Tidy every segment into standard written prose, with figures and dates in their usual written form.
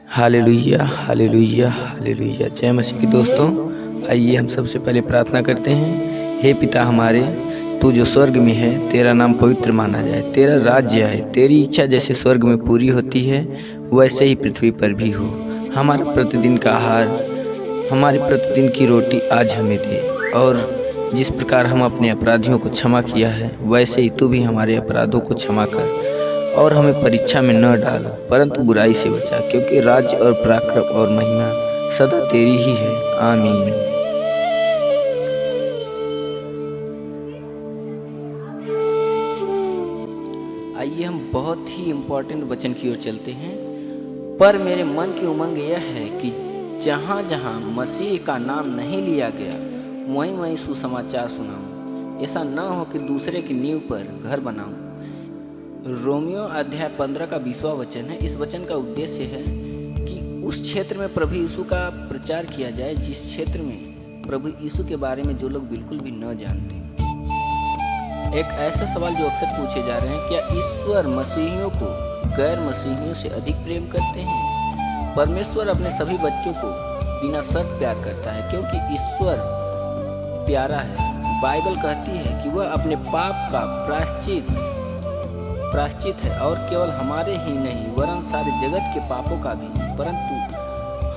Hallelujah hallelujah hallelujah. जय मसीह की दोस्तों, आइए हम सबसे पहले प्रार्थना करते हैं। हे पिता हमारे, तू जो स्वर्ग में है, तेरा नाम पवित्र माना जाए, तेरा राज्य आए, तेरी इच्छा जैसे स्वर्ग में पूरी होती है वैसे ही पृथ्वी पर भी हो। हमारा प्रतिदिन का आहार, हमारी प्रतिदिन की रोटी आज हमें दे, और जिस प्रकार हम अपने अपराधियों को क्षमा किया है वैसे ही तू भी हमारे अपराधों को क्षमा कर, और हमें परीक्षा में न डाल परंतु बुराई से बचा, क्योंकि राज्य और पराक्रम और महिमा सदा तेरी ही है। आमीन। आइए हम बहुत ही इम्पोर्टेंट वचन की ओर चलते हैं। पर मेरे मन की उमंग यह है कि जहाँ जहाँ मसीह का नाम नहीं लिया गया वहीं वहीं सुसमाचार सुनाऊं। ऐसा न हो कि दूसरे की नींव पर घर बनाऊं। रोमियो अध्याय 15 का 20वां वचन है। इस वचन का उद्देश्य है कि उस क्षेत्र में प्रभु यीशु का प्रचार किया जाए जिस क्षेत्र में प्रभु यीशु के बारे में जो लोग बिल्कुल भी न जानते। एक ऐसा सवाल जो अक्सर पूछे जा रहे हैं, क्या ईश्वर मसीहियों को गैर मसीहियों से अधिक प्रेम करते हैं? परमेश्वर अपने सभी बच्चों को बिना शर्त प्यार करता है, क्योंकि ईश्वर प्यारा है। बाइबल कहती है कि वह अपने पाप का प्रायश्चित है, और केवल हमारे ही नहीं वरन सारे जगत के पापों का भी, परंतु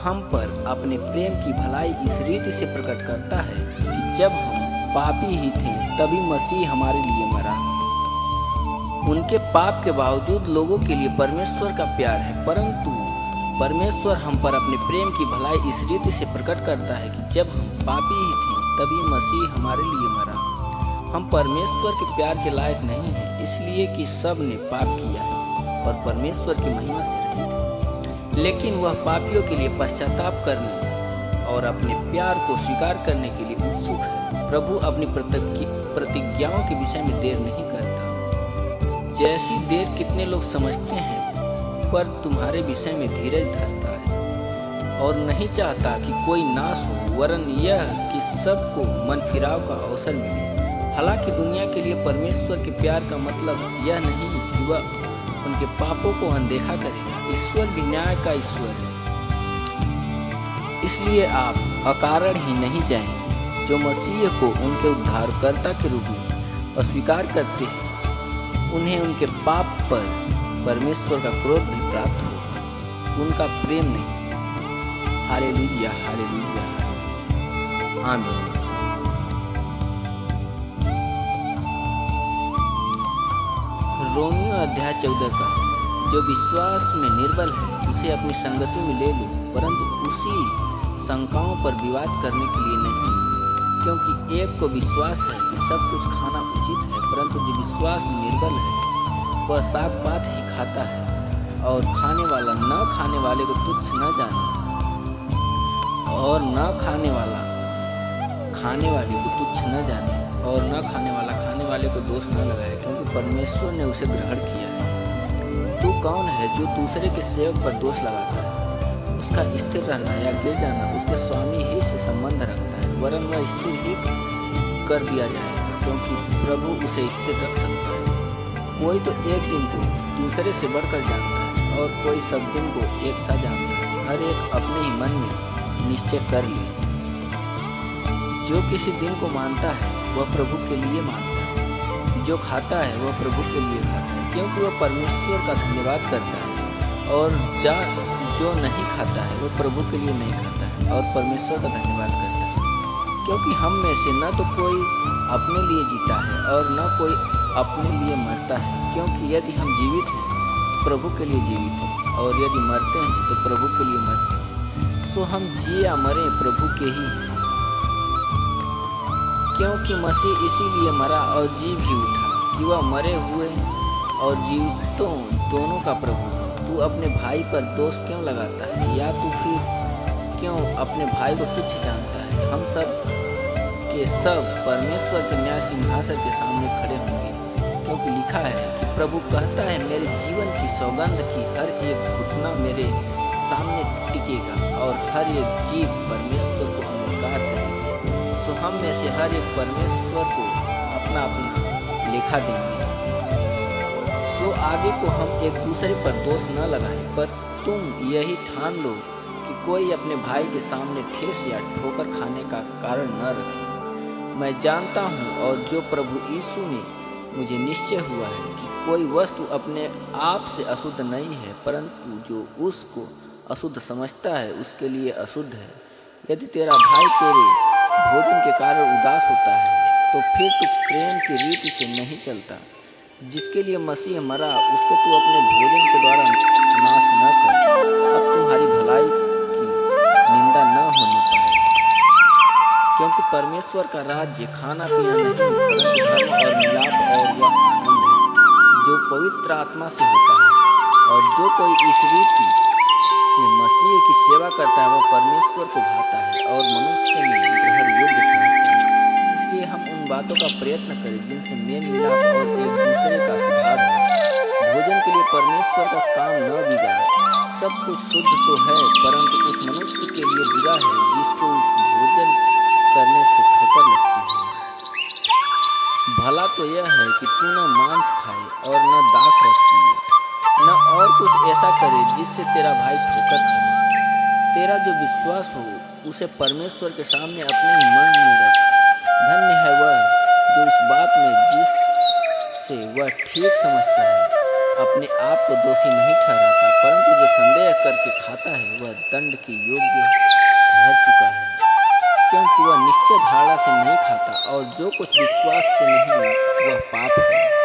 हम पर अपने प्रेम की भलाई इस रीति से प्रकट करता है कि जब हम पापी ही थे तभी मसीह हमारे लिए मरा। उनके पाप के बावजूद लोगों के लिए परमेश्वर का प्यार है, परंतु परमेश्वर हम पर अपने प्रेम की भलाई इस रीति से प्रकट करता है कि जब हम पापी ही थे तभी मसीह हमारे लिए मरा। हम परमेश्वर के प्यार के लायक नहीं हैं, इसलिए कि सब ने पाप किया है और परमेश्वर की महिमा से रहित है। लेकिन वह पापियों के लिए पश्चाताप करने और अपने प्यार को स्वीकार करने के लिए उत्सुक है। प्रभु अपनी प्रतिज्ञाओं के विषय में देर नहीं करता, जैसी देर कितने लोग समझते हैं, पर तुम्हारे विषय में धीरज धरता है और नहीं चाहता कि कोई नाश हो, वरन यह कि सबको मन फिराव का अवसर मिले। हालांकि दुनिया के लिए परमेश्वर के प्यार का मतलब यह नहीं कि वह उनके पापों को अनदेखा करेगा। ईश्वर भी न्याय का ईश्वर है, इसलिए आप अकारण ही नहीं जाएंगे। जो मसीह को उनके उद्धारकर्ता के रूप में अस्वीकार करते हैं, उन्हें उनके पाप पर परमेश्वर का क्रोध भी प्राप्त होगा, उनका प्रेम नहीं। हालेलुया हालेलुया आमीन। रोमियो अध्याय 14 का, जो विश्वास में निर्बल है उसे अपनी संगति में ले लो, परंतु उसी शंकाओं पर विवाद करने के लिए नहीं, क्योंकि एक को विश्वास है कि सब कुछ खाना उचित है, परंतु जो विश्वास में निर्बल है वह साग पात ही खाता है, और खाने वाला न खाने वाले को तुच्छ न जाने, और न खाने वाला खाने वाले को तुच्छ न जाने, और न खाने वाला खाने वाले को दोष न लगाए, क्योंकि परमेश्वर ने उसे ग्रहण किया है। तू कौन है जो दूसरे के सेवक पर दोष लगाता है? उसका स्थिर रहना या गिर जाना उसके स्वामी ही से संबंध रखता है, वरन वह स्थिर ही कर दिया जाएगा, क्योंकि प्रभु उसे स्थिर रख सकता है। कोई तो एक दिन को दूसरे से बढ़कर जानता है, और कोई सब दिन को एक सा जानता है। हर एक अपने ही मन में निश्चय कर ले। जो किसी दिन को मानता है वह प्रभु के लिए मानता है, जो खाता है वह प्रभु के लिए खाता है, क्योंकि वह परमेश्वर का धन्यवाद करता है, और जो नहीं खाता है वह प्रभु के लिए नहीं खाता है और परमेश्वर का धन्यवाद करता है। क्योंकि हम में से न तो कोई अपने लिए जीता है और न कोई अपने लिए मरता है, क्योंकि यदि हम जीवित हैं प्रभु के लिए जीवित हैं, और यदि मरते हैं तो प्रभु के लिए मरते हैं। सो हम जिए या मरे प्रभु के ही हैं, क्योंकि मसीह इसीलिए मरा और जी भी उठा कि वह मरे हुए और जीवितों दोनों का प्रभु है। तू अपने भाई पर दोष क्यों लगाता है, या तू फिर क्यों अपने भाई को तुच्छ जानता है? हम सब के सब परमेश्वर के न्याय सिंहासन के सामने खड़े होंगे, क्योंकि लिखा है कि प्रभु कहता है, मेरे जीवन की सौगंध की हर एक घुटना मेरे सामने टिकेगा, और हर एक जीव परमेश्वर को अंगीकार करेगी। सो हम में से हर एक परमेश्वर को अपना अपना लेखा देंगे। तो आगे को हम एक दूसरे पर दोष न लगाएं, पर तुम यही ठान लो कि कोई अपने भाई के सामने ठेस या ठोकर खाने का कारण न रखे। मैं जानता हूँ और जो प्रभु यीशु ने मुझे निश्चय हुआ है कि कोई वस्तु अपने आप से अशुद्ध नहीं है, परंतु जो उसको अशुद्ध समझता है उसके लिए अशुद्ध है। यदि तेरा भाई तेरे भोजन के कारण उदास होता है तो फिर तू प्रेम की रीति से नहीं चलता, जिसके लिए मसीह मरा उसको तू अपने भोजन के द्वारा नाश न कर। अब तुम्हारी भलाई की निंदा न होनी पाए, क्योंकि परमेश्वर का राज्य खाना पीना नहीं परंतु धर्म और मिलाप और वह आनंद है जो पवित्र आत्मा से होता है। और जो कोई इस रीति से मसीह की सेवा करता है वह परमेश्वर को भाता है और मनुष्य में ग्रहण योग्य ठहरता है। इसलिए हम उन बातों का प्रयत्न करें जिनसे मेल मिलाप और एक दूसरे का सुधार है। भोजन के लिए परमेश्वर का काम न बिगाड़। सब कुछ शुद्ध तो है, परंतु उस मनुष्य के लिए बुरा है जिसको उस भोजन करने से ठोकर लगती है। भला तो यह है कि तू न मांस खाए और न दाख रस पिए, न और कुछ ऐसा करे जिससे तेरा भाई ठोकर खाए। तेरा जो विश्वास हो उसे परमेश्वर के सामने अपने ही मन में रख। धन्य है वह जो उस बात में जिससे वह ठीक समझता है अपने आप को दोषी नहीं ठहराता, परंतु जो संदेह करके खाता है वह दंड के योग्य ठहर चुका है, क्योंकि वह निश्चय धारणा से नहीं खाता और जो कुछ विश्वास से नहीं वह पाप है।